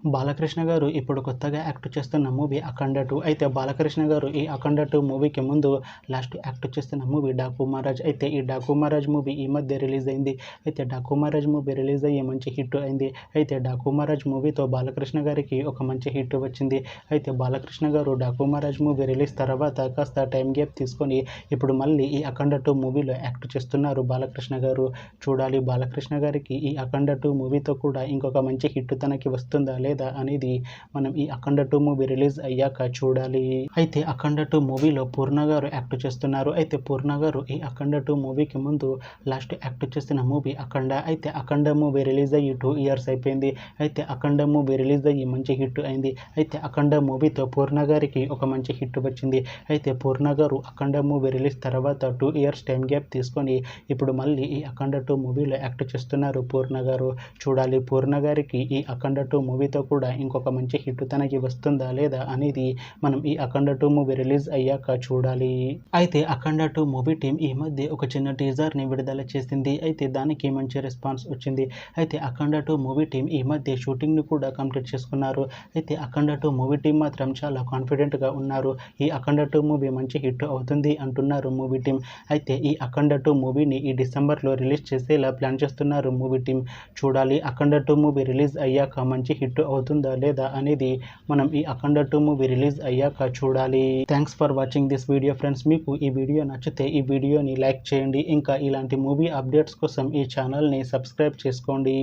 బాలకృష్ణ గారు ఇప్పుడు కొత్తగా యాక్ట్ చేస్తున్న మూవీ 'అఖండ 2'. అయితే బాలకృష్ణ గారు ఈ 'అఖండ 2' మూవీకి ముందు లాస్ట్ యాక్ట్ చేస్తున్న మూవీ 'డాకు మహారాజ్'. అయితే ఈ 'డాకు మహారాజ్' మూవీ ఈ మధ్య రిలీజ్ అయింది. అయితే 'డాకు మహారాజ్' మూవీ రిలీజ్ అయ్యి మంచి హిట్ అయింది. అయితే 'డాకు మహారాజ్' మూవీతో బాలకృష్ణ గారికి ఒక మంచి హిట్ వచ్చింది. అయితే బాలకృష్ణ గారు 'డాకు మహారాజ్' మూవీ రిలీజ్ తర్వాత కాస్త టైం గ్యాప్ తీసుకొని ఇప్పుడు మళ్ళీ ఈ 'అఖండ 2' మూవీలో యాక్ట్ చేస్తున్నారు బాలకృష్ణ గారు. చూడాలి బాలకృష్ణ గారికి ఈ 'అఖండ 2' మూవీతో కూడా ఇంకొక మంచి హిట్ తనకి వస్తుందా లేదా అనేది మనం ఈ 'అఖండ 2' మూవీ రిలీజ్ అయ్యాక చూడాలి. అయితే 'అఖండ 2' మూవీలో పూర్ణ గారు యాక్ట్ చేస్తున్నారు. అయితే పూర్ణ గారు ఈ 'అఖండ 2' మూవీకి ముందు లాస్ట్ యాక్ట్ చేసిన మూవీ 'అఖండ'. అయితే 'అఖండ' మూవీ రిలీజ్ అయ్యి 2 ఇయర్స్ అయిపోయింది. అయితే 'అఖండ' మూవీ రిలీజ్ అయ్యి మంచి హిట్ అయింది. అయితే 'అఖండ' మూవీతో పూర్ణ గారికి ఒక మంచి హిట్ వచ్చింది. అయితే పూర్ణ గారు 'అఖండ' మూవీ రిలీజ్ తర్వాత 2 ఇయర్స్ టైం గ్యాప్ తీసుకొని ఇప్పుడు మళ్ళీ ఈ 'అఖండ 2' మూవీలో యాక్ట్ చేస్తున్నారు పూర్ణ గారు. చూడాలి పూర్ణ గారికి ఈ 'అఖండ 2' మూవీతో కూడా ఇంకొక మంచి హిట్ తనకి వస్తుందా లేదా అనేది మనం ఈ 'అఖండ 2' మూవీ రిలీజ్ అయ్యాక చూడాలి. అయితే 'అఖండ 2' మూవీ టీం ఈ మధ్య ఒక చిన్న టీజర్ని విడుదల చేసింది. అయితే దానికి మంచి రెస్పాన్స్ వచ్చింది. అయితే 'అఖండ 2' మూవీ టీం ఈ మధ్య షూటింగ్ని కూడా కంప్లీట్ చేసుకున్నారు. అయితే 'అఖండ 2' మూవీ టీం మాత్రం చాలా కాన్ఫిడెంట్గా ఉన్నారు. ఈ 'అఖండ 2' మూవీ మంచి హిట్ అవుతుంది అంటున్నారు మూవీ టీం. అయితే ఈ 'అఖండ 2' మూవీని ఈ డిసెంబర్లో రిలీజ్ చేసేలా ప్లాన్ చేస్తున్నారు మూవీ టీం. చూడాలి 'అఖండ 2' మూవీ రిలీజ్ అయ్యాక మంచి హిట్ అవుతుందా లేదా అనేది మనం ఈ 'అఖండ 2' మూవీ రిలీజ్ అయ్యాక చూడాలి. Thanks for watching this video friends. మీకు ఈ వీడియో నచ్చితే ఈ వీడియోని లైక్ చేయండి. ఇంకా ఇలాంటి మూవీ అప్డేట్స్ కోసం ఈ ఛానల్ని సబ్స్క్రైబ్ చేసుకోండి.